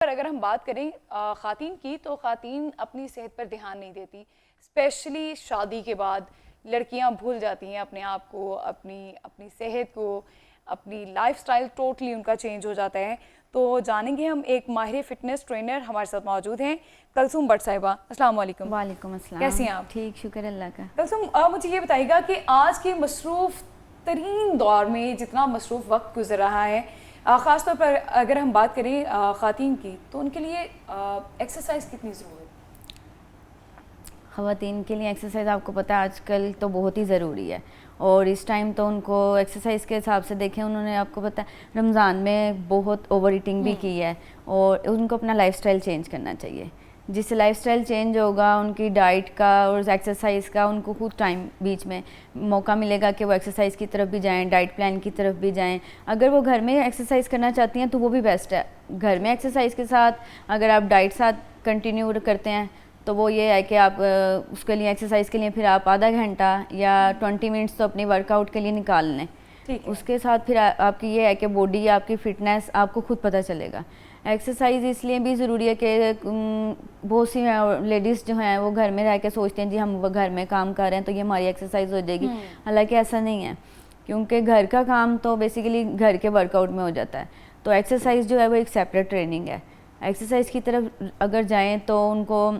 पर अगर हम बात करें ख़ातीन की, तो ख़ातीन अपनी सेहत पर ध्यान नहीं देती। स्पेशली शादी के बाद लड़कियां भूल जाती हैं अपने आप को, अपनी अपनी सेहत को, अपनी लाइफस्टाइल टोटली उनका चेंज हो जाता है। तो जानेंगे हम, एक माहिर फिटनेस ट्रेनर हमारे साथ मौजूद हैं, कलसूम भट्ट साहिबा। अस्सलाम वालेकुम। वालेकुम अस्सलाम। कैसी हैं आप? ठीक, शुक्र अल्लाह का। कलसूम, मुझे ये बताइएगा कि आज के मसरूफ़ तरीन दौर में जितना मसरूफ़ वक्त गुजर रहा है, ख़ास तौर पर अगर हम बात करें ख़वातीन की, तो उनके लिए एक्सरसाइज कितनी ज़रूरी है? ख़वातीन के लिए एक्सरसाइज आपको पता है आजकल तो बहुत ही ज़रूरी है, और इस टाइम तो उनको एक्सरसाइज के हिसाब से देखें, उन्होंने आपको पता है रमज़ान में बहुत ओवर ईटिंग भी की है, और उनको अपना लाइफस्टाइल चेंज करना चाहिए। जिससे लाइफस्टाइल चेंज होगा, उनकी डाइट का और एक्सरसाइज का उनको खुद टाइम बीच में मौका मिलेगा कि वो एक्सरसाइज की तरफ भी जाएं, डाइट प्लान की तरफ भी जाएं। अगर वो घर में एक्सरसाइज करना चाहती हैं तो वो भी बेस्ट है। घर में एक्सरसाइज के साथ अगर आप डाइट साथ कंटिन्यू करते हैं तो वो ये है कि आप उसके लिए एक्सरसाइज के लिए फिर आप आधा घंटा या 20 मिनट्स तो अपनी वर्कआउट के लिए निकाल लें। उसके साथ फिर आपकी ये है कि बॉडी, आपकी फ़िटनेस आपको खुद पता चलेगा। एक्सरसाइज इसलिए भी ज़रूरी है कि बहुत सी लेडीज़ जो हैं वो घर में रह के सोचते हैं जी हम घर में काम कर रहे हैं तो ये हमारी एक्सरसाइज हो जाएगी। हालांकि ऐसा नहीं है, क्योंकि घर का काम तो बेसिकली घर के वर्कआउट में हो जाता है। तो एक्सरसाइज जो है वो एक सेपरेट ट्रेनिंग है। एक्सरसाइज की तरफ अगर जाएँ तो उनको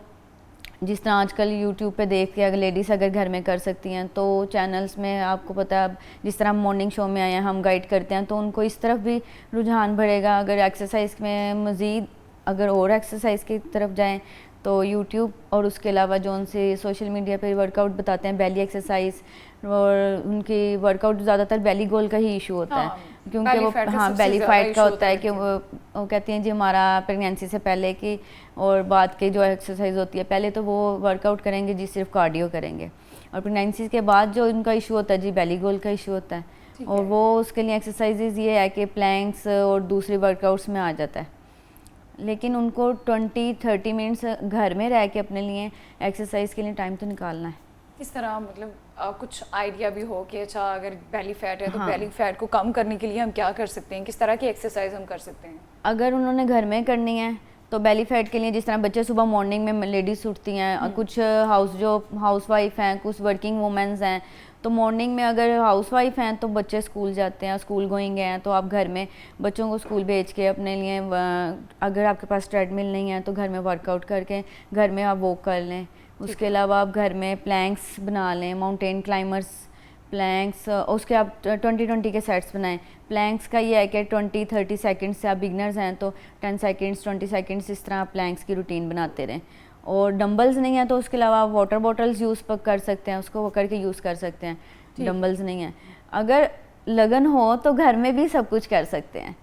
जिस तरह आजकल यूट्यूब पे देख के अगर लेडीज़ अगर घर में कर सकती हैं तो चैनल्स में आपको पता है, जिस तरह मॉर्निंग शो में आए हैं हम गाइड करते हैं, तो उनको इस तरफ भी रुझान बढ़ेगा। अगर एक्सरसाइज में मज़ीद अगर और एक्सरसाइज की तरफ जाएं तो यूट्यूब और उसके अलावा जो उनसे सोशल मीडिया पे वर्कआउट बताते हैं, बेली एक्सरसाइज, और उनकी वर्कआउट ज़्यादातर बेली गोल का ही इशू होता है, क्योंकि वो बेली फैट का होता है कि वो कहती हैं जी हमारा प्रेगनेंसी से पहले की और बाद की जो एक्सरसाइज होती है, पहले तो वो वर्कआउट करेंगे जी सिर्फ कार्डियो करेंगे, और प्रेगनेंसी के बाद जो उनका इशू होता है जी बेली गोल का इशू होता है, और वो उसके लिए एक्सरसाइजेज ये है कि प्लैंक्स और दूसरे वर्कआउट्स में आ जाता है। लेकिन उनको 20-30 मिनट्स घर में रह के अपने लिए एक्सरसाइज के लिए टाइम तो निकालना है। इस तरह मतलब कुछ आइडिया भी हो कि अच्छा अगर बेली फैट है तो बेली फैट को कम करने के लिए हम क्या कर सकते हैं, किस तरह की एक्सरसाइज हम कर सकते हैं? अगर उन्होंने घर में करनी है तो बेली फैट के लिए जिस तरह बच्चे सुबह मॉर्निंग में लेडीज़ उठती हैं, कुछ हाउस वाइफ हैं, कुछ वर्किंग वुमेंस हैं, तो मॉर्निंग में अगर हाउस वाइफ हैं तो बच्चे स्कूल जाते हैं, स्कूल गोइंग हैं, तो आप घर में बच्चों को स्कूल भेज के अपने लिए अगर आपके पास ट्रेडमिल नहीं है तो घर में वर्कआउट करके घर में आप वॉक कर लें। उसके अलावा आप घर में प्लैंक्स बना लें, माउंटेन क्लाइमर्स प्लैंक्स, उसके आप 20-20 के सेट्स बनाएं। प्लैंक्स का ये है कि 20-30 सेकंड्स से आप बिगनर्स हैं तो 10 सेकंड्स 20 सेकंड्स इस तरह आप प्लैंक्स की रूटीन बनाते रहें। और डंबल्स नहीं है तो उसके अलावा आप वाटर बॉटल्स यूज़ कर सकते हैं, उसको वो करके यूज़ कर सकते हैं। डंबल्स नहीं है, अगर लगन हो तो घर में भी सब कुछ कर सकते हैं।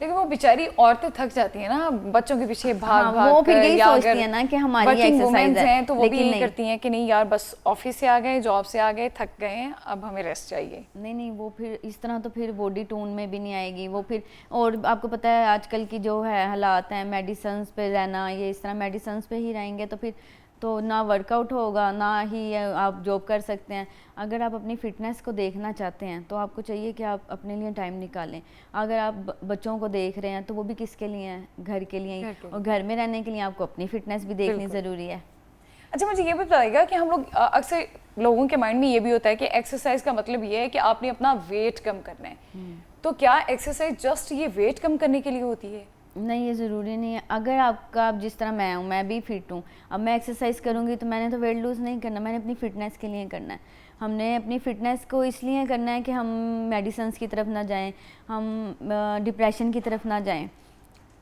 लेकिन वो बेचारी औरतें थक जाती हैं ना बच्चों के पीछे भाग भाग वो फिर यही सोचती है ना कि हमारी एक्सरसाइज है, तो वो भी यही करती हैं कि नहीं यार बस ऑफिस से आ गए, जॉब से आ गए, थक गए हैं, अब हमें रेस्ट चाहिए। नहीं, वो फिर इस तरह तो फिर बॉडी टोन में भी नहीं आएगी वो फिर। और आपको पता है आजकल की जो है हालात हैं, मेडिसिन पे रहना, ये इस तरह मेडिसिन पे ही रहेंगे तो फिर तो ना वर्कआउट होगा ना ही आप जॉब कर सकते हैं। अगर आप अपनी फ़िटनेस को देखना चाहते हैं तो आपको चाहिए कि आप अपने लिए टाइम निकालें। अगर आप बच्चों को देख रहे हैं तो वो भी किसके लिए हैं, घर के लिए ही, और घर में रहने के लिए आपको अपनी फ़िटनेस भी देखनी ज़रूरी है। अच्छा, मुझे ये भी बताइएगा कि हम लोग अक्सर लोगों के माइंड में ये भी होता है कि एक्सरसाइज का मतलब ये है कि आपने अपना वेट कम करना है, तो क्या एक्सरसाइज जस्ट ये वेट कम करने के लिए होती है? नहीं, ये ज़रूरी नहीं है। अगर आप जिस तरह मैं हूँ, मैं भी फिट हूँ, अब मैं एक्सरसाइज करूँगी तो मैंने तो वेट लूज़ नहीं करना, मैंने अपनी फ़िटनेस के लिए करना है। हमने अपनी फ़िटनेस को इसलिए करना है कि हम मेडिसिन की तरफ ना जाएं, हम डिप्रेशन की तरफ ना जाएं।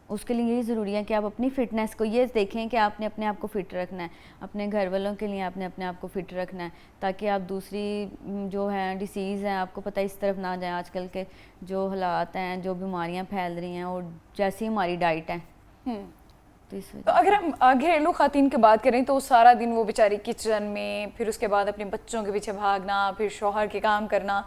उसके लिए यही ज़रूरी है कि आप अपनी फ़िटनेस को ये देखें कि आपने अपने आप को फ़िट रखना है, अपने घर वालों के लिए आपने अपने आप को फ़िट रखना है, ताकि आप दूसरी जो है डिसीज़ हैं आपको पता इस तरफ ना जाए। आजकल के जो हालात हैं, जो बीमारियां फैल रही हैं, और जैसी हमारी डाइट है तो अगर हम घरेलू ख़वातीन की बात करें तो सारा दिन वो बेचारी किचन में, फिर उसके बाद अपने बच्चों के पीछे भागना, फिर शौहर के काम करना,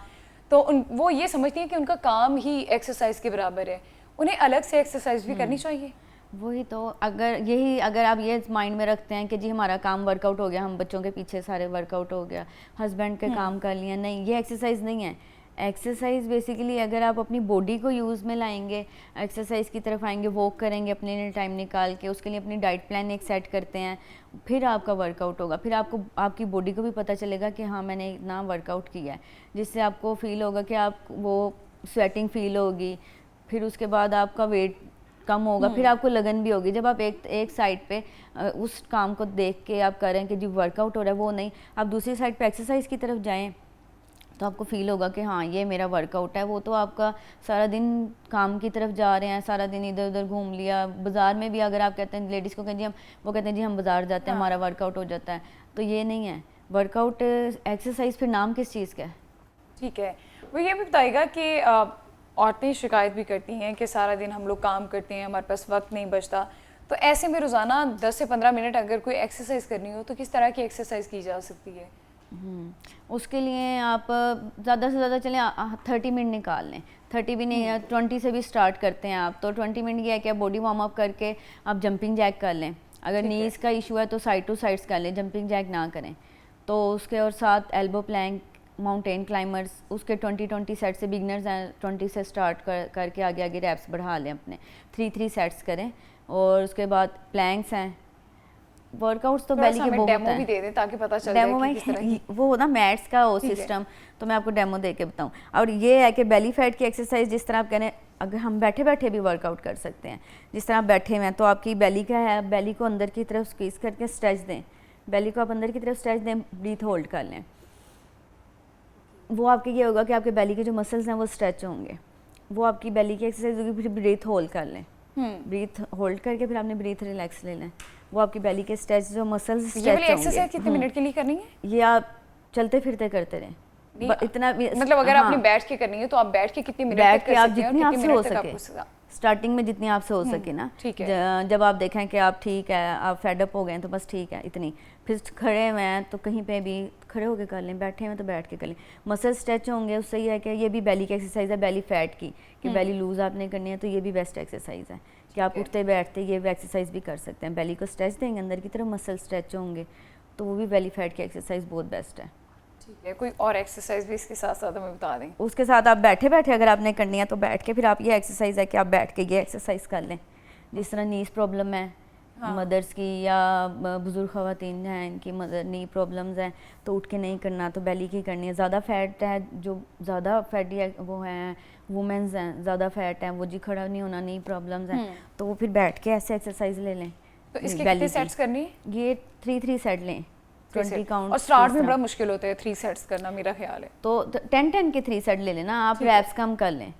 तो वो ये समझती हैं कि उनका काम ही एक्सरसाइज के बराबर है, उन्हें अलग से एक्सरसाइज भी करनी चाहिए। वही तो, अगर आप ये माइंड में रखते हैं कि जी हमारा काम वर्कआउट हो गया, हम बच्चों के पीछे सारे वर्कआउट हो गया, हस्बैंड के काम कर लिए, नहीं, ये एक्सरसाइज नहीं है। एक्सरसाइज बेसिकली अगर आप अपनी बॉडी को यूज़ में लाएंगे, एक्सरसाइज की तरफ आएंगे, वॉक करेंगे अपने लिए टाइम निकाल के, उसके लिए अपनी डाइट प्लान एक सेट करते हैं, फिर आपका वर्कआउट होगा। फिर आपको आपकी बॉडी को भी पता चलेगा कि हाँ मैंने इतना वर्कआउट किया है, जिससे आपको फील होगा कि आप वो स्वेटिंग फील होगी, फिर उसके बाद आपका वेट कम होगा, फिर आपको लगन भी होगी। जब आप एक साइड पे उस काम को देख के आप करें कि जो वर्कआउट हो रहा है वो नहीं, आप दूसरी साइड पे एक्सरसाइज की तरफ जाएं तो आपको फील होगा कि हाँ ये मेरा वर्कआउट है। वो तो आपका सारा दिन काम की तरफ जा रहे हैं, सारा दिन इधर उधर घूम लिया, बाज़ार में भी अगर आप कहते हैं लेडीज़ को कहें वो कहते हैं जी हम बाज़ार जाते हैं हमारा वर्कआउट हो जाता है, तो ये नहीं है। वर्कआउट एक्सरसाइज फिर नाम किस चीज़ का है? ठीक है, वो ये भी बताएगा कि औरतें शिकायत भी करती हैं कि सारा दिन हम लोग काम करते हैं, हमारे पास वक्त नहीं बचता, तो ऐसे में रोज़ाना 10 से 15 मिनट अगर कोई एक्सरसाइज करनी हो तो किस तरह की एक्सरसाइज की जा सकती है? उसके लिए आप ज़्यादा से ज़्यादा चलें 30 मिनट निकाल लें। 30 भी नहीं, 20 से भी स्टार्ट करते हैं आप, तो 20 मिनट ये है कि आप बॉडी वार्म अप करके आप जंपिंग जैक कर लें। अगर नीज़ का इशू है तो साइड टू साइड्स कर लें, जंपिंग जैक ना करें। तो उसके और साथ एल्बो प्लैंक, माउंटेन क्लाइंबर्स, उसके 20 सेट से, बिगनर्स हैं 20 से स्टार्ट करके आगे आगे रैप्स बढ़ा लें अपने, 3 सेट्स करें। और उसके बाद प्लैंक्स हैं, वर्कआउट्स तो बेली के बहुत डेमो भी दे दें ताकि पता चल जाए कि किस तरह की। वो ना मैट्स का वो सिस्टम, तो मैं आपको डेमो दे के बताऊँ। और ये है कि बेली फैट की एक्सरसाइज जिस तरह आप कह रहे हैं, अगर हम बैठे बैठे भी वर्कआउट कर सकते हैं। जिस तरह आप बैठे हुए हैं तो आपकी बेली का है, बेली को अंदर की तरफ स्क्वीज करके स्ट्रेच दें, बेली को आप अंदर की तरफ स्ट्रेच दें, ब्रीथ होल्ड कर लें। वो आपके ये होगा कि आपके बेली के जो मसल्स हैं वो स्ट्रेच होंगे, वो आपकी बेली की एक्सरसाइज होगी। फिर ब्रीथ होल्ड कर लें, ब्रीथ होल्ड करके फिर आपने ब्रीथ रिलैक्स ले लें, वो आपकी बेली के स्ट्रेच जो मसल्स स्ट्रेच होंगे। ये एक्सरसाइज कितने मिनट के लिए करनी है? ये आप चलते फिरते करते रहें, इतना मतलब अगर आपने बैठ के करनी है तो आप बैठ के कितनी मिनट बैठ के कर आप सकते हैं? जितनी आपसे हो सके, स्टार्टिंग में जितनी आपसे हो सके ना। ठीक है। जब आप देखें कि आप ठीक है, आप फेड अप हो गए हैं तो बस ठीक है इतनी, फिर खड़े हुए हैं तो कहीं पे भी खड़े होकर कर लें, बैठे हुए तो बैठ के कर लें, मसल स्ट्रेच होंगे। उससे ये है कि ये भी बेली की एक्सरसाइज है, बेली फैट की, कि बेली लूज आपने करनी है तो ये भी बेस्ट एक्सरसाइज है कि आप उठते बैठते ये एक्सरसाइज भी कर सकते हैं। बेली को स्ट्रेच देंगे, अंदर की तरफ मसल स्ट्रेच होंगे, तो वो भी बेली फैट की एक्सरसाइज बहुत बेस्ट है। ठीक है, कोई और एक्सरसाइज भी इसके साथ साथ हमें बता दें? उसके साथ आप बैठे बैठे अगर आपने करनी है तो बैठ के, फिर आप ये एक्सरसाइज है कि आप बैठ के ये एक्सरसाइज कर लें। जिस तरह नीज प्रॉब्लम है मदर्स की या बुजुर्ग ख़वातीन हैं, इनकी मदर नी प्रॉब्लम्स हैं तो उठ के नहीं करना, तो बेली की करनी है। ज़्यादा फैट है, जो ज़्यादा फैटी वो हैं वुमेंस हैं, ज़्यादा फैट हैं, वो जी खड़ा नहीं होना, नी प्रॉब्लम्स हैं, तो वो फिर बैठ के ऐसे एक्सरसाइज ले लें। तो इसके कितने सेट्स करनी है? ये 3 सेट लें, 20 काउंट। और स्टार्ट में बड़ा मुश्किल होता है 3 सेट्स करना, मेरा ख्याल है। तो 10 के 3 सेट ले लेना आप, रैप्स कम कर लें।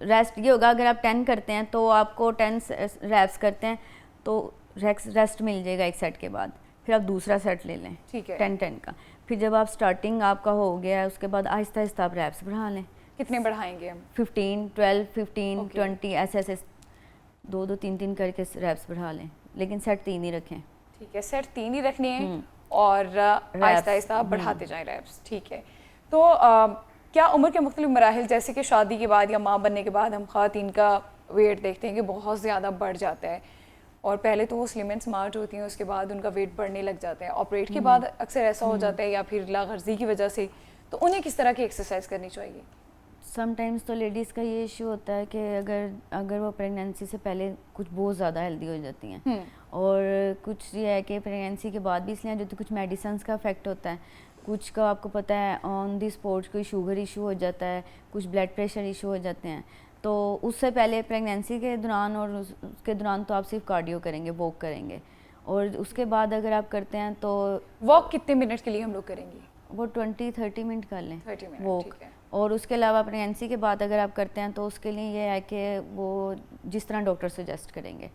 रेस्ट ये होगा, अगर आप 10 करते हैं तो आपको 10 रैप्स करते हैं तो रेस्ट मिल जाएगा एक सेट के बाद, फिर आप दूसरा सेट ले लें। ठीक है, 10 का। फिर जब आप स्टार्टिंग आपका हो गया है उसके बाद आहिस्ता आहिस्ता आप रैप्स बढ़ा लें। कितने बढ़ाएंगे हम? 15, 12, 15, 20 ऐसे ऐसे 2-2, 3-3 करके रैप्स बढ़ा लें, लेकिन सेट 3 ही रखें। ठीक है, सेट 3 ही रखने हैं और आहिस्ता आहिस्ता बढ़ाते जाएं रैप्स। ठीक है, तो क्या उम्र के मुख्तलिफ मराहिल जैसे कि शादी के बाद या माँ बनने के बाद हम ख़वातीन का वेट देखते हैं कि बहुत ज़्यादा बढ़ जाता है, और पहले तो वो स्लिम एंड स्मार्ट होती हैं, उसके बाद उनका वेट बढ़ने लग जाता है। ऑपरेट के बाद अक्सर ऐसा हो जाता है या फिर लागर्जी की वजह से, तो उन्हें किस तरह की एक्सरसाइज करनी चाहिए? समटाइम्स तो लेडीज़ का ये इशू होता है कि अगर वो प्रेगनेंसी से पहले कुछ बहुत ज़्यादा हेल्दी हो जाती हैं, और कुछ ये है कि प्रेगनेंसी के बाद भी इसलिए जो तो कुछ मेडिसिन का इफेक्ट होता है, कुछ का आपको पता है ऑन दी स्पॉट कोई शुगर इशू हो जाता है, कुछ ब्लड प्रेशर इशू हो जाते हैं। तो उससे पहले प्रेगनेंसी के दौरान और उसके दौरान तो आप सिर्फ कार्डियो करेंगे, वॉक करेंगे, और उसके बाद अगर आप करते हैं तो वॉक कितने मिनट के लिए हम लोग करेंगे? वो 20-30 मिनट कर लें 30 मिनट वॉक। और उसके अलावा प्रेगनेंसी के बाद अगर आप करते हैं तो उसके लिए ये है कि वो जिस तरह डॉक्टर सजेस्ट करेंगे।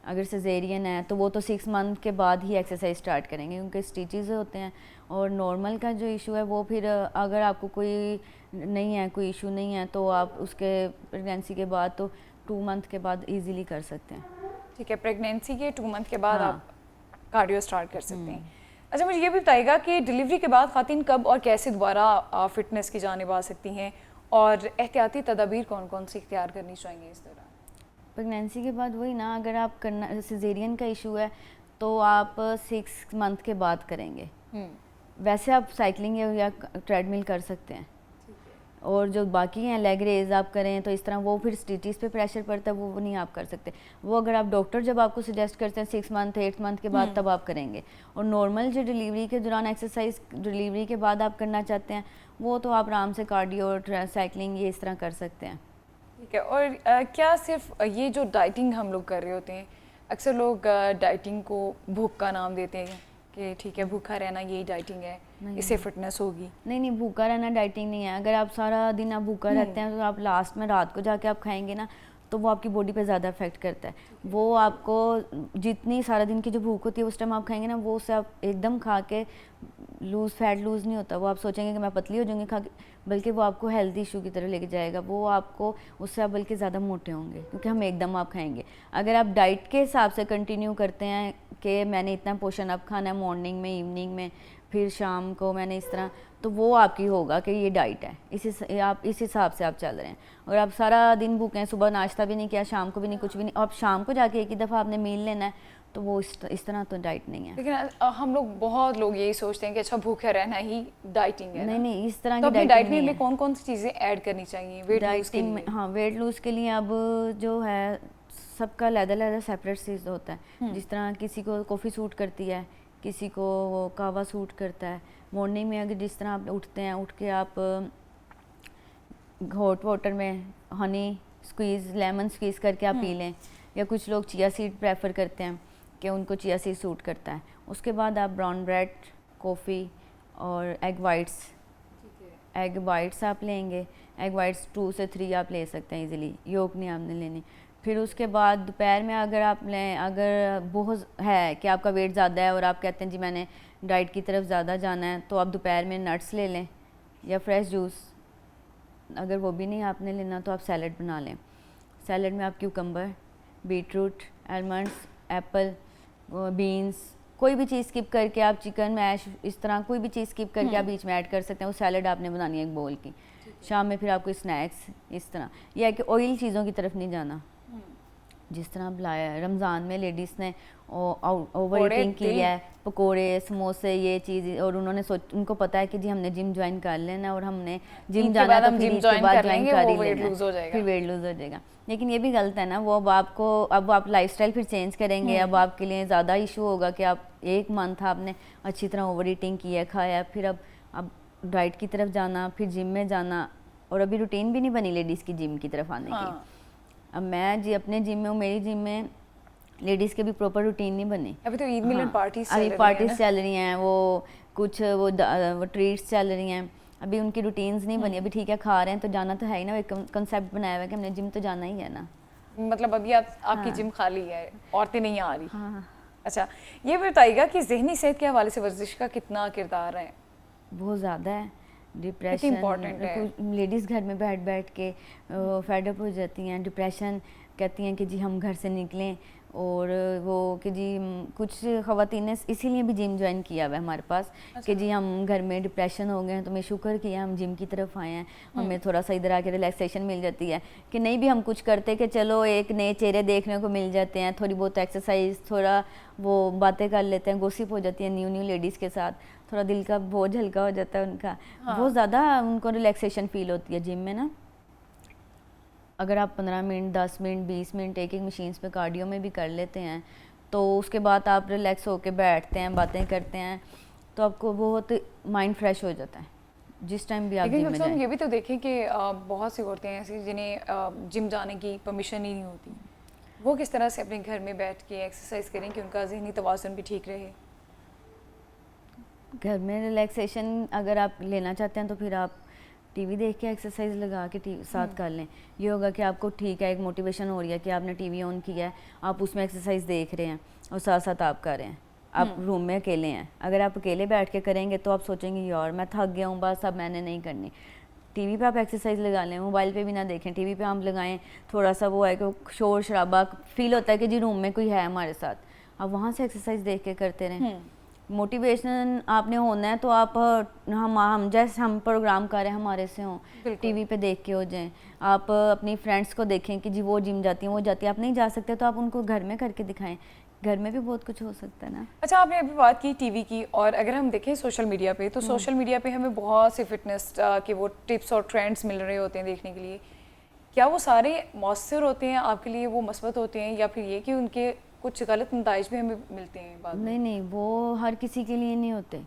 अगर सिजेरियन है तो वो तो 6 मंथ के बाद ही एक्सरसाइज स्टार्ट करेंगे, क्योंकि स्टिचेस होते हैं। और नॉर्मल का जो इशू है वो फिर अगर आपको कोई नहीं है, कोई इशू नहीं है, तो आप उसके प्रेगनेंसी के बाद तो 2 मंथ के बाद इजीली कर सकते हैं। ठीक है, प्रेगनेंसी के 2 मंथ के बाद आप कार्डियो स्टार्ट कर सकते हैं। अच्छा, मुझे ये भी बताइएगा कि डिलीवरी के बाद ख़वातीन कब और कैसे दोबारा फिटनेस की जानिब आ सकती हैं, और एहतियाती तदाबीर कौन कौन सी इख्तियार करनी चाहिए इस दौरान? प्रेगनेंसी के बाद वही ना, अगर आप करना सिजेरियन का इशू है तो आप 6 मंथ के बाद करेंगे। वैसे आप साइकिलिंग या ट्रेडमिल कर सकते हैं। और जो बाकी हैं लेग रेज आप करें तो इस तरह वो फिर स्टिचेस पे प्रेशर पड़ता है, वो नहीं आप कर सकते। वो अगर आप डॉक्टर जब आपको सजेस्ट करते हैं 6 मंथ 8 मंथ के बाद तब आप करेंगे। और नॉर्मल जो डिलीवरी के दौरान एक्सरसाइज डिलीवरी के बाद आप करना चाहते हैं वो तो आप आराम से कार्डियो साइकिलिंग ये इस तरह कर सकते हैं। ठीक है। और क्या सिर्फ ये जो डाइटिंग हम लोग कर रहे होते हैं, अक्सर लोग डाइटिंग को भूख का नाम देते हैं कि ठीक है भूखा रहना यही डाइटिंग है, इससे फिटनेस होगी। नहीं, भूखा रहना डाइटिंग नहीं है। अगर आप सारा दिन आप भूखा रहते हैं तो आप लास्ट में रात को जाके आप खाएंगे ना तो वो आपकी बॉडी पे ज़्यादा इफेक्ट करता है। वो आपको जितनी सारा दिन की जो भूख होती है उस टाइम आप खाएंगे ना, वो उससे आप एकदम खा के फैट लूज़ नहीं होता। वो आप सोचेंगे कि मैं पतली हो जाऊंगी खा के, बल्कि वो आपको हेल्थ इशू की तरफ लेके जाएगा। वो आपको उससे आप बल्कि ज़्यादा मोटे होंगे क्योंकि हम एकदम आप खाएंगे। अगर आप डाइट के हिसाब से कंटिन्यू करते हैं कि मैंने इतना पोर्शन अब खाना है मॉर्निंग में, इवनिंग में, फिर शाम को मैंने इस तरह, तो वो आपकी होगा कि ये डाइट है, आप इस हिसाब से आप चल रहे हैं। और आप सारा दिन भूखे हैं, सुबह नाश्ता भी नहीं किया, शाम को भी नहीं, कुछ भी नहीं, आप शाम को जाके एक ही दफ़ा आपने मील लेना है, तो वो इस तरह तो डाइट नहीं है। लेकिन हम लोग बहुत लोग यही सोचते हैं कि अच्छा भूखे रहना ही डाइटिंग है। नहीं, इस तरह तो की अपनी डाइट नहीं में है। कौन कौन सी चीज़ें ऐड करनी चाहिए वेट लूज के लिए? हाँ, वेट लूज़ के लिए अब जो है सबका लहदा सेपरेट चीज़ होता है। जिस तरह किसी को कॉफ़ी सूट करती है, किसी को वो कावा सूट करता है। मॉर्निंग में अगर जिस तरह आप उठते हैं, उठ के आप हॉट वाटर में हनी स्क्वीज़, लेमन स्क्वीज़ करके आप पी लें, या कुछ लोग चिया सीड प्रेफर करते हैं कि उनको चिया सीड सूट करता है। उसके बाद आप ब्राउन ब्रेड, कॉफ़ी और एग वाइट्स आप लेंगे। एग वाइट्स 2 से 3 आप ले सकते हैं इजीली, योक नहीं आपने लेनी। फिर उसके बाद दोपहर में अगर आप लें, अगर बहुत है कि आपका वेट ज़्यादा है और आप कहते हैं जी मैंने डाइट की तरफ ज़्यादा जाना है, तो आप दोपहर में नट्स ले लें या फ्रेश जूस। अगर वो भी नहीं आपने लेना तो आप सैलड बना लें। सैलड में आप cucumber, beetroot, almonds, Apple, beans, कोई भी चीज़ स्किप करके आप चिकन मैश, इस तरह कोई भी चीज़ स्किप करके आप बीच में ऐड कर सकते हैं। वो सैलड आपने बनानी है एक बोल की। शाम में फिर आपको स्नैक्स इस तरह, यह है कि ऑयल चीज़ों की तरफ नहीं जाना। जिस तरह बुलाया है रमज़ान में लेडीज़ ने ओवर ईटिंग की है, पकोड़े, समोसे, ये चीज़, और उन्होंने उनको पता है कि जी हमने जिम ज्वाइन कर लेना और हमने जिम जाना है तो फिर इसके बाद ज्वाइन कर ही लेना, फिर वेट लूज़ हो जाएगा। लेकिन ये भी गलत है ना, वो अब आप लाइफस्टाइल फिर चेंज करेंगे। अब आपके लिए ज़्यादा इशू होगा कि आप 1 मंथ आपने अच्छी तरह ओवर ईटिंग की है, खाया, फिर अब डाइट की तरफ जाना, फिर जिम में जाना, और अभी रूटीन भी नहीं बनी लेडीज़ की जिम की तरफ आने की। अब मैं जी अपने जिम में हूँ, मेरी जिम में लेडीज़ के भी प्रॉपर रूटीन नहीं बनी। अभी तो ईद मिलन पार्टीज चल रही हैं, वो कुछ वो ट्रीट्स चल रही हैं, अभी उनकी रूटीन्स नहीं बनी। अभी ठीक है खा रहे हैं तो जाना तो है ही ना, एक कंसेप्ट बनाया हुआ है कि हमने जिम तो जाना ही है ना। मतलब अभी आपकी जिम खाली है, औरतें नहीं आ रही। अच्छा, ये बताइएगा कि ज़हनी सेहत के हवाले से वर्जिश का कितना किरदार है? बहुत ज़्यादा है। डिप्रेशन इम्पोर्टेंट है। लेडीज़ घर में बैठ के फेड अप हो जाती हैं, डिप्रेशन, कहती हैं कि जी हम घर से निकलें, और वो कि जी कुछ ख़वातीन ने इसीलिए भी जिम ज्वाइन किया हुआ है हमारे पास। अच्छा। कि जी हम घर में डिप्रेशन हो गए हैं तो मैं शुक्र किया हम जिम की तरफ आए हैं, हमें थोड़ा सा इधर आके रिलैक्सेशन मिल जाती है। कि नहीं भी हम कुछ करते कि चलो एक नए चेहरे देखने को मिल जाते हैं, थोड़ी बहुत एक्सरसाइज, थोड़ा वो बातें कर लेते हैं, गॉसिप हो जाती है न्यू लेडीज़ के साथ, थोड़ा दिल का बोझ हल्का हो जाता है उनका। बहुत ज़्यादा उनको रिलैक्सेशन फील होती है जिम में ना। अगर आप 15 मिनट, 10 मिनट, 20 मिनट एक मशीन्स पे कार्डियो में भी कर लेते हैं तो उसके बाद आप रिलैक्स होके बैठते हैं, बातें करते हैं, तो आपको बहुत माइंड फ्रेश हो जाता है जिस टाइम भी आप जिम में जाएं। ये भी तो देखें कि बहुत सी औरतें ऐसी जिन्हें जिम जाने की परमिशन ही नहीं होती, वो किस तरह से अपने घर में बैठ के एक्सरसाइज करें कि उनका ज़हनी तवाज़ुन भी ठीक रहे? घर में रिलैक्सेशन अगर आप लेना चाहते हैं तो फिर आप टीवी देख के एक्सरसाइज लगा के साथ कर लें। ये होगा कि आपको ठीक है, एक मोटिवेशन हो रही है कि आपने टीवी ऑन किया है, आप उसमें एक्सरसाइज देख रहे हैं और साथ साथ आप कर रहे हैं। आप रूम में अकेले हैं, अगर आप अकेले बैठ के करेंगे तो आप सोचेंगे यार मैं थक गया हूँ, बस अब मैंने नहीं करनी। टीवी पे आप एक्सरसाइज लगा लें, मोबाइल पे भी ना देखें, टीवी पे हम लगाएं, थोड़ा सा वो है कि शोर शराबा फील होता है कि जी रूम में कोई है हमारे साथ, आप वहाँ से एक्सरसाइज देख के करते रहें। मोटिवेशन आपने होना है तो आप हम जैसे हम प्रोग्राम कर रहे हैं हमारे से हों, टीवी पे देख के हो जाएं, आप अपनी फ्रेंड्स को देखें कि जी वो जिम जाती हैं, वो जाती है, आप नहीं जा सकते तो आप उनको घर में करके दिखाएं, घर में भी बहुत कुछ हो सकता है ना। अच्छा, आपने अभी बात की टीवी की, और अगर हम देखें सोशल मीडिया पे, तो सोशल मीडिया पे हमें बहुत से फिटनेस के वो टिप्स और ट्रेंड्स मिल रहे होते हैं देखने के लिए। क्या वो सारे मौसर होते हैं आपके लिए, वो मस्बत होते हैं, या फिर ये कि उनके कुछ गलत नताइज भी हमें मिलते हैं बाद में? नहीं नहीं, वो हर किसी के लिए नहीं होते।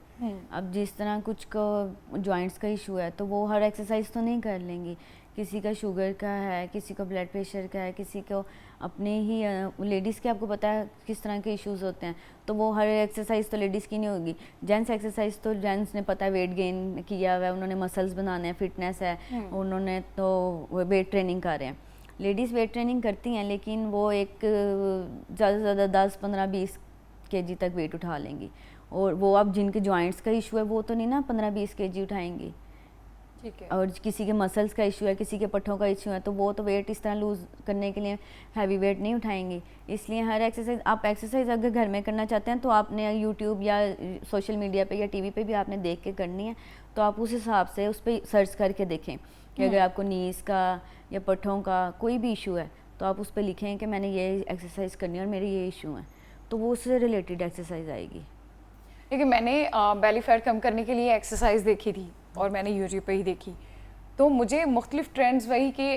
अब जिस तरह कुछ को जॉइंट्स का इशू है तो वो हर एक्सरसाइज तो नहीं कर लेंगी, किसी का शुगर का है, किसी को ब्लड प्रेशर का है, किसी को अपने ही लेडीज़ के आपको पता है किस तरह के इश्यूज होते हैं, तो वो हर एक्सरसाइज तो लेडीज़ की नहीं होगी। जेंट्स एक्सरसाइज तो जेंट्स ने पता है, वेट गेन किया हुआ है उन्होंने, मसल्स बनाने हैं, फिटनेस है उन्होंने, तो वेट ट्रेनिंग कर रहे हैं। लेडीज़ वेट ट्रेनिंग करती हैं लेकिन वो एक ज़्यादा से ज़्यादा 10-15-20 kg तक वेट उठा लेंगी, और वो अब जिनके जॉइंट्स का इशू है वो तो नहीं ना 15-20 kg उठाएंगी। ठीक है। और किसी के मसल्स का इशू है, किसी के पट्ठों का इशू है, तो वो तो वेट इस तरह लूज़ करने के लिए हैवी वेट नहीं उठाएंगी। इसलिए हर एक्सरसाइज, आप एक्सरसाइज अगर घर में करना चाहते हैं तो आपने यूट्यूब या सोशल मीडिया पे या टीवी पे भी आपने देख के करनी है, तो आप उस हिसाब से उस पर सर्च करके देखें कि अगर आपको नीज़ का या पट्ठों का कोई भी इशू है तो आप उस पर लिखें कि मैंने ये एक्सरसाइज करनी है और मेरे ये इशू है, तो वो उससे रिलेटेड एक्सरसाइज आएगी। देखिए, मैंने बेली फैट कम करने के लिए एक्सरसाइज देखी थी और मैंने यूट्यूब पे ही देखी, तो मुझे मुख्तलिफ ट्रेंड्स वही कि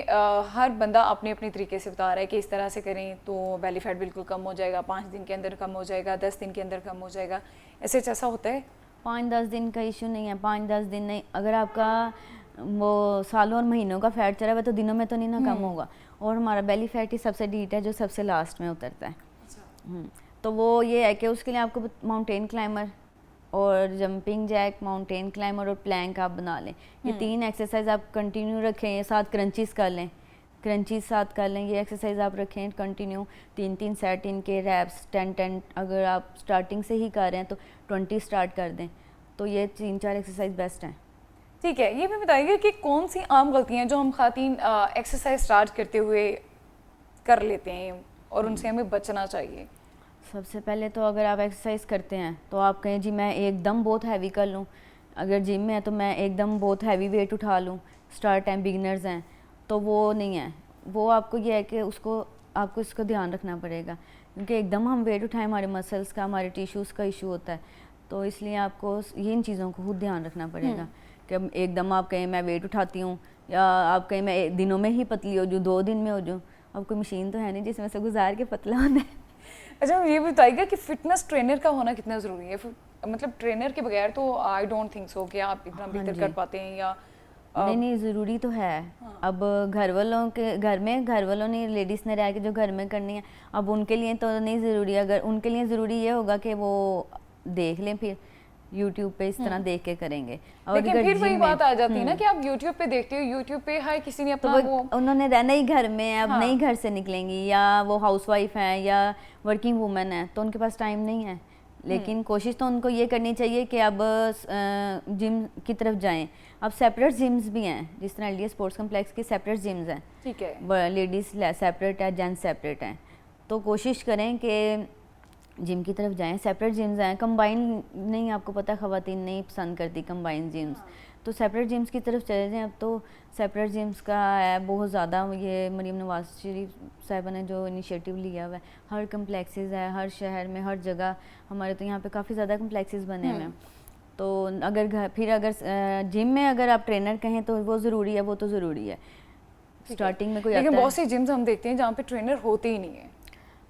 हर बंदा अपने अपने तरीके से बता रहा है कि इस तरह से करें तो बेली फैट बिल्कुल कम हो जाएगा, 5 दिन के अंदर कम हो जाएगा, 10 दिन के अंदर कम हो जाएगा। ऐसे ऐसा होता है? 5-10 दिन का इशू नहीं है, 5-10 दिन नहीं, अगर आपका वो सालों और महीनों का फैट चला हुआ तो दिनों में तो नहीं ना कम होगा। और हमारा बेली फैट ही सबसे डीट है जो सबसे लास्ट में उतरता है। तो वो ये है कि उसके लिए आपको माउंटेन क्लाइमर और जंपिंग जैक, माउंटेन क्लाइमर और प्लैंक आप बना लें। ये 3 एक्सरसाइज आप कंटिन्यू रखें, साथ क्रंचीज कर लें, क्रंचीज साथ कर लें, ये एक्सरसाइज आप रखें कंटिन्यू 3-3 सेट, इनके रैप्स 10-10, अगर आप स्टार्टिंग से ही कर रहे हैं तो 20 स्टार्ट कर दें। तो ये 3-4 एक्सरसाइज बेस्ट हैं। ठीक है, ये भी बताइए कि कौन सी आम गलतियां जो हम खातीन एक्सरसाइज स्टार्ट करते हुए कर लेते हैं और उनसे हमें बचना चाहिए? सबसे पहले तो अगर आप एक्सरसाइज करते हैं तो आप कहें जी मैं एकदम बहुत हैवी कर लूँ, अगर जिम में है तो मैं एकदम बहुत हैवी वेट उठा लूँ, स्टार्ट टाइम बिगिनर्स हैं, तो वो नहीं है। वो आपको ये है कि आपको इसका ध्यान रखना पड़ेगा, क्योंकि एकदम हम वेट उठाएं हमारे मसल्स का, हमारे टिश्यूज़ का इशू होता है, तो इसलिए आपको इन चीज़ों को खुद ध्यान रखना पड़ेगा कि एकदम आप कहें मैं वेट उठाती हूँ, या आप कहें मैं दिनों में ही पतली हो जाऊँ, 2 दिन में हो जाऊँ। अब कोई मशीन तो है नहीं जिसमें से गुजार के पतला होना है। अच्छा, ये बताइएगा कि फिटनेस ट्रेनर का होना कितना ज़रूरी है? मतलब ट्रेनर के बगैर तो आई डोंट थिंक सो कि आप इतना बेहतर कर पाते हैं, या नहीं ज़रूरी तो है। अब घर वालों ने लेडीज़ ने रह के जो घर में करनी है, अब उनके लिए तो नहीं ज़रूरी। अगर उनके लिए ज़रूरी ये होगा कि वो देख लें, फिर यूट्यूब पे इस तरह देख के करेंगे। और लेकिन फिर वही बात आ जाती है ना कि आप यूट्यूब पे देखते हो, यूट्यूब पे हर किसी ने अपना तो उन्होंने रहना ही घर में है, अब नहीं घर से निकलेंगी, या वो हाउसवाइफ हैं या वर्किंग वूमेन है, तो उनके पास टाइम नहीं है। लेकिन कोशिश तो उनको ये करनी चाहिए कि अब जिम की तरफ जाएं। अब सेपरेट जिम्स भी हैं, जिस तरह एलडीएस स्पोर्ट्स कम्प्लेक्स के सेपरेट जिम्स हैं। ठीक है, लेडीज़ सेपरेट है, जेंट्स सेपरेट हैं। तो कोशिश करें कि जिम की तरफ जाएं, सेपरेट जिम्स हैं। कंबाइन नहीं, आपको पता है ख़वातीन नहीं पसंद करती कंबाइन जिम्स, तो सेपरेट जिम्स की तरफ चले जाएं। अब तो सेपरेट जिम्स का है बहुत ज़्यादा, ये मरीम नवाज शरीफ साहिबा ने जो इनिशिएटिव लिया हुआ है, हर कम्प्लेक्सेस है हर शहर में, हर जगह। हमारे तो यहाँ पे काफ़ी ज़्यादा कम्प्लेक्सेस बने हुए हैं। तो अगर जिम में अगर आप ट्रेनर कहें तो वो ज़रूरी है, वो तो ज़रूरी है स्टार्टिंग में। कोई लेकिन बहुत सी जिम्स हम देखते हैं जहाँ पे ट्रेनर होते ही नहीं है।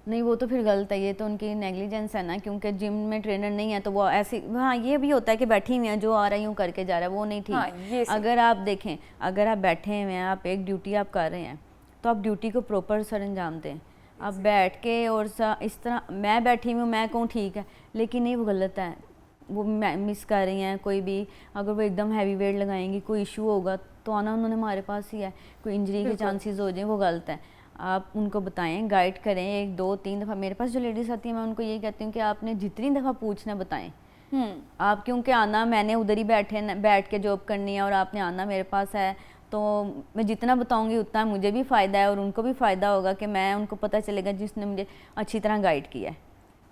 नहीं, वो तो फिर गलत है, ये तो उनकी नेग्लिजेंस है ना, क्योंकि जिम में ट्रेनर नहीं है तो वो ऐसी, हाँ ये भी होता है कि बैठी हुई है जो आ रहा है यूँ करके जा रहा है, वो नहीं ठीक। हाँ, अगर आप देखें, अगर आप बैठे हुए हैं, आप एक ड्यूटी आप कर रहे हैं, तो आप ड्यूटी को प्रॉपर सर अंजाम दें। आप बैठ के और इस तरह मैं बैठी हुई हूँ मैं कहूँ ठीक है, लेकिन नहीं, वो गलत है। वो मिस कर रही हैं कोई भी, अगर वो एकदम हैवी वेट लगाएंगी, कोई इशू होगा तो आना उन्होंने हमारे पास ही है, कोई इंजरी के चांसेस हो जाए, वो गलत है। आप उनको बताएं, गाइड करें 1-2-3 दफ़ा। मेरे पास जो लेडीज़ आती हैं मैं उनको यही कहती हूँ कि आपने जितनी दफ़ा पूछना बताएं। आप क्योंकि आना, मैंने उधर ही बैठ के जॉब करनी है और आपने आना मेरे पास है, तो मैं जितना बताऊंगी उतना मुझे भी फ़ायदा है और उनको भी फ़ायदा होगा कि मैं उनको पता चलेगा जिसने मुझे अच्छी तरह गाइड किया है।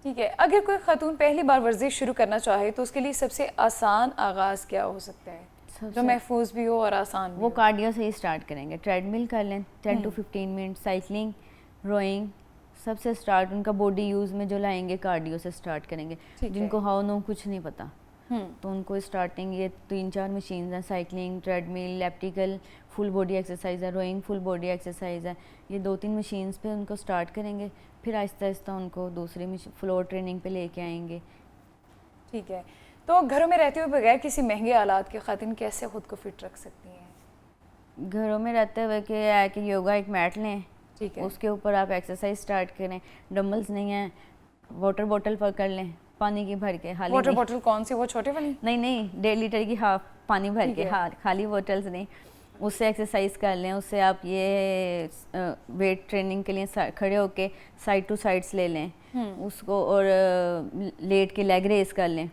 ठीक है, अगर कोई खातून पहली बार वर्जिश शुरू करना चाहे तो उसके लिए सबसे आसान आगाज़ क्या हो सकता है जो महफूज भी हो और आसान भी वो हो? कार्डियो से ही स्टार्ट करेंगे। ट्रेडमिल कर लें 10 to 15 मिनट, साइकिलिंग, रोइंग, सबसे स्टार्ट उनका बॉडी यूज़ में जो लाएंगे कार्डियो से स्टार्ट करेंगे। ठीक है। जिनको हाउ नो कुछ नहीं पता तो उनको स्टार्टिंग ये 3-4 मशीन्स हैं, cycling, treadmill, elliptical, full body exercise है, रोइंग फुल बॉडी एक्सरसाइज है। ये 2-3 मशीन्स पे उनको स्टार्ट करेंगे, फिर आहिस्ता आहिस्ता उनको दूसरी फ्लोर ट्रेनिंग पे लेके आएंगे। ठीक है, तो घरों में रहते हुए बगैर किसी महंगे आलात के खातिन कैसे खुद को फिट रख सकती हैं? घरों में रहते हुए कि योगा एक मैट लें, ठीक है, उसके ऊपर आप एक्सरसाइज स्टार्ट करें। डंबल्स नहीं हैं, वाटर बॉटल पकड़ लें पानी की भर के, खाली वाटर नहीं। बॉटल कौन सी, वो छोटे वाली? नहीं 1.5 लीटर की हाफ पानी भर ठीक के, है। हाँ खाली बोतल्स नहीं, उससे एक्सरसाइज कर लें। उससे आप ये वेट ट्रेनिंग के लिए खड़े होके साइड टू साइड्स ले लें उसको, और लेट के लेग रेस कर लें।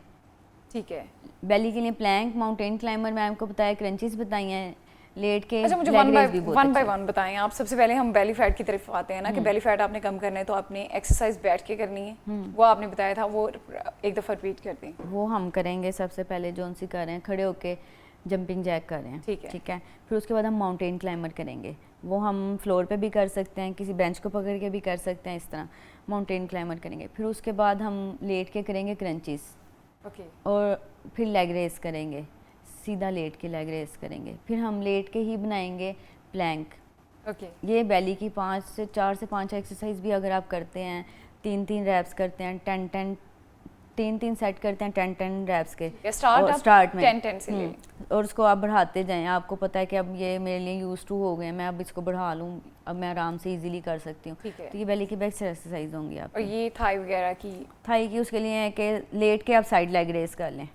ठीक है, बेली के लिए प्लैंक, माउंटेन क्लाइंबर मैम को बताया, क्रंचीज बताई हैं, लेट के अच्छा मुझे लेग वन बाय रेस भी बहुत वन अच्छे। बताएं आप। सबसे पहले हम बेली फैट की तरफ आते हैं ना कि बेली फैट आपने कम करना है तो आपने एक्सरसाइज बैठ के करनी है, वो आपने बताया था, वो एक दफ़ा रिपीट कर दें। वो हम करेंगे सबसे पहले, जो सी कर रहे हैं, खड़े होके जंपिंग जैक कर रहे हैं। ठीक है। फिर उसके बाद हम माउंटेन क्लाइंबर करेंगे। वो हम फ्लोर पे भी कर सकते हैं, किसी बेंच को पकड़ के भी कर सकते हैं, इस तरह माउंटेन क्लाइंबर करेंगे। फिर उसके बाद हम लेट के करेंगे क्रंचीज, ओके, और फिर लेग रेस करेंगे, सीधा लेट के लेग रेस करेंगे। फिर हम लेट के ही बनाएंगे प्लैंक। ओके, ये बेली की 4 से 5 एक्सरसाइज भी अगर आप करते हैं, 3-3 रैप्स करते हैं, 3-3 सेट करते हैं 10-10 रैप्स के, और स्टार्ट में 10-10 से ले लें। और उसको आप बढ़ाते जाएं। आपको पता है कि अब ये मेरे लिए यूज टू हो गए, मैं अब इसको बढ़ा लूँ, अब मैं आराम से इजीली कर सकती हूँ। ठीक है। तो ये बेली की बेस्ट एक्सरसाइज होंगी और आपकी। ये थाई वगैरह की? थाई की उसके लिए है कि लेट के आप साइड लेग रेस कर लें,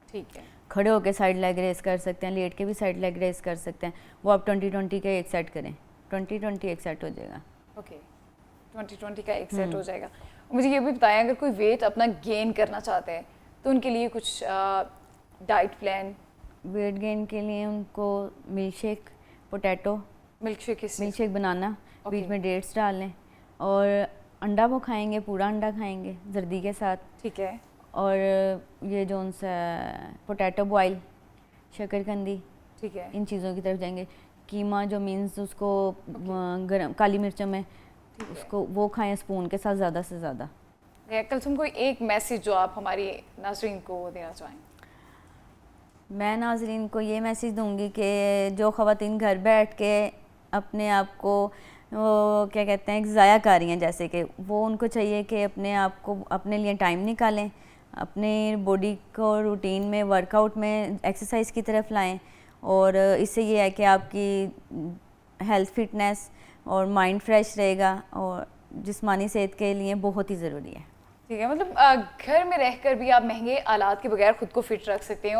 ठीक है, खड़े होकर साइड लेग रेस कर सकते हैं, लेट के भी साइड लेग रेस कर सकते हैं। वो आप 20-20 का एक सेट करें, 20-20 एक सेट हो जाएगा। ओके, 20-20 का एक सेट हो जाएगा। मुझे ये भी बताएं, अगर कोई वेट अपना गेन करना चाहता है तो उनके लिए कुछ डाइट प्लान? वेट गेन के लिए उनको milk shake, potato milk shake milk shake banana, बीच Okay. में डेट्स डाल लें, और अंडा वो खाएंगे, पूरा अंडा खाएंगे जर्दी के साथ। ठीक है, और ये जो सा पोटैटो बॉयल, शकरकंदी, ठीक है, इन चीज़ों की तरफ जाएंगे। कीमा जो मीन्स उसको गरम काली मिर्चों में उसको वो खाएं स्पून के साथ ज़्यादा से ज़्यादा। कल तुम कोई एक मैसेज जो आप हमारी नाज़रीन को देना चाहें? मैं नाज़रीन को ये मैसेज दूंगी कि जो ख़वातीन घर बैठ के अपने आप को वो क्या कहते हैं ज़ाया कर रही हैं, जैसे कि वो उनको चाहिए कि अपने आप को अपने लिए टाइम निकालें, अपने बॉडी को रूटीन में, वर्कआउट में, एक्सरसाइज की तरफ लाएं, और इससे ये है कि आपकी हेल्थ फिटनेस और माइंड फ्रेश रहेगा, और जिस्मानी सेहत के लिए बहुत ही ज़रूरी है। ठीक है, मतलब घर में रहकर भी आप महंगे आलात के बगैर खुद को फिट रख सकते हैं।